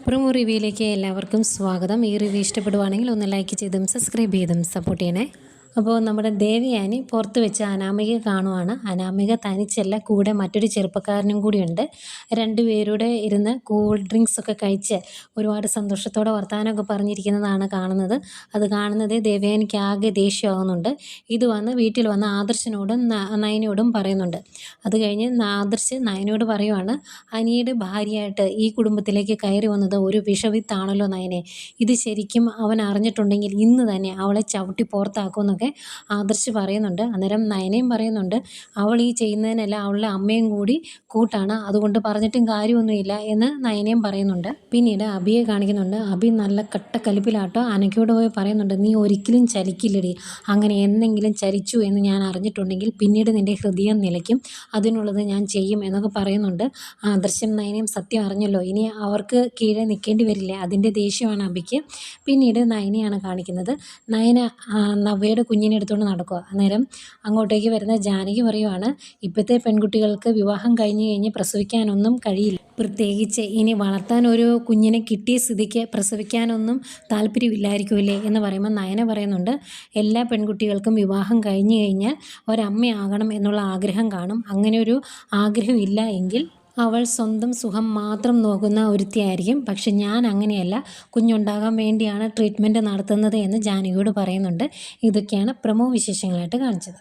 Promo റിവ്യൂയിലേക്ക് എല്ലാവർക്കും സ്വാഗതം. ഈ റിവ്യൂ ഇഷ്ടപ്പെടുവാണെങ്കിൽ ഒന്ന് ലൈക്ക് ചെയ്തും സബ്സ്ക്രൈബ് ചെയ്തും സപ്പോർട്ട് ചെയ്യണേ. അപ്പോൾ നമ്മുടെ ദേവയാനി പുറത്ത് വെച്ച് അനാമിക കാണുവാണ്. അനാമിക തനിച്ചല്ല, കൂടെ മറ്റൊരു ചെറുപ്പക്കാരനും കൂടിയുണ്ട്. രണ്ടുപേരുടെ ഇരുന്ന് കൂൾ ഡ്രിങ്ക്സ് ഒക്കെ കഴിച്ച് ഒരുപാട് സന്തോഷത്തോടെ വർത്തമാനമൊക്കെ പറഞ്ഞിരിക്കുന്നതാണ് കാണുന്നത്. അത് കാണുന്നത് ദേവയാനിക്ക് ആകെ ദേഷ്യമാകുന്നുണ്ട്. ഇത് വീട്ടിൽ വന്ന് ആദർശനോടും നയനയോടും പറയുന്നുണ്ട്. അത് കഴിഞ്ഞ് ആദർശ് നയനയോട് പറയുവാണ്, അനിയുടെ ഭാര്യയായിട്ട് ഈ കുടുംബത്തിലേക്ക് കയറി വന്നത് ഒരു വിഷവിത്താണല്ലോ നയനെ. ഇത് ശരിക്കും അവൻ അറിഞ്ഞിട്ടുണ്ടെങ്കിൽ ഇന്ന് തന്നെ അവളെ ചവിട്ടി പുറത്താക്കുമെന്നൊക്കെ ആദർശ് പറയുന്നുണ്ട്. അന്നേരം നയനയും പറയുന്നുണ്ട്, അവൾ ഈ ചെയ്യുന്നതിനെല്ലാം അവളുടെ അമ്മയും കൂടി കൂട്ടാണ്, അതുകൊണ്ട് പറഞ്ഞിട്ടും കാര്യമൊന്നുമില്ല എന്ന് നയനയും പറയുന്നുണ്ട്. പിന്നീട് അഭിയെ കാണിക്കുന്നുണ്ട്. അഭി നല്ല കട്ടക്കലിപ്പിലാട്ടോ അനക്കയോട് പോയി പറയുന്നുണ്ട്, നീ ഒരിക്കലും ചലിക്കില്ലടി, അങ്ങനെ എന്തെങ്കിലും ചലിച്ചു എന്ന് ഞാൻ അറിഞ്ഞിട്ടുണ്ടെങ്കിൽ പിന്നീട് നിൻ്റെ ഹൃദയം നിലയ്ക്കും, അതിനുള്ളത് ഞാൻ ചെയ്യും എന്നൊക്കെ പറയുന്നുണ്ട്. ആദർശം നയനയും സത്യം അറിഞ്ഞല്ലോ, ഇനി അവർക്ക് കീഴെ നിൽക്കേണ്ടി വരില്ലേ, അതിൻ്റെ ദേഷ്യമാണ് അഭിക്ക്. പിന്നീട് നയനയാണ് കാണിക്കുന്നത്. നയന നവ്യയുടെ കുഞ്ഞിനെ എടുത്തുകൊണ്ട് നടക്കുക. അന്നേരം അങ്ങോട്ടേക്ക് വരുന്ന ജാനകി പറയുവാണ്, ഇപ്പോഴത്തെ പെൺകുട്ടികൾക്ക് വിവാഹം കഴിഞ്ഞ് പ്രസവിക്കാനൊന്നും കഴിയില്ല, പ്രത്യേകിച്ച് ഇനി വളർത്താൻ ഒരു കുഞ്ഞിനെ കിട്ടിയ സ്ഥിതിക്ക് പ്രസവിക്കാനൊന്നും താല്പര്യമില്ലായിരിക്കുമല്ലേ എന്ന് പറയുമ്പോൾ നയന പറയുന്നുണ്ട്, എല്ലാ പെൺകുട്ടികൾക്കും വിവാഹം കഴിഞ്ഞ് കഴിഞ്ഞാൽ ഒരമ്മയാകണം എന്നുള്ള ആഗ്രഹം കാണും. അങ്ങനെ ഒരു ആഗ്രഹം ഇല്ല എങ്കിൽ അവൾ സ്വന്തം സുഖം മാത്രം നോക്കുന്ന ഒരുത്തിയായിരിക്കും. പക്ഷെ ഞാൻ അങ്ങനെയല്ല, കുഞ്ഞുണ്ടാകാൻ വേണ്ടിയാണ് ട്രീറ്റ്മെൻറ്റ് നടത്തുന്നത് എന്ന് ജാനകിയോട് പറയുന്നുണ്ട്. ഇതൊക്കെയാണ് പ്രമോ വിശേഷങ്ങളായിട്ട് കാണിച്ചത്.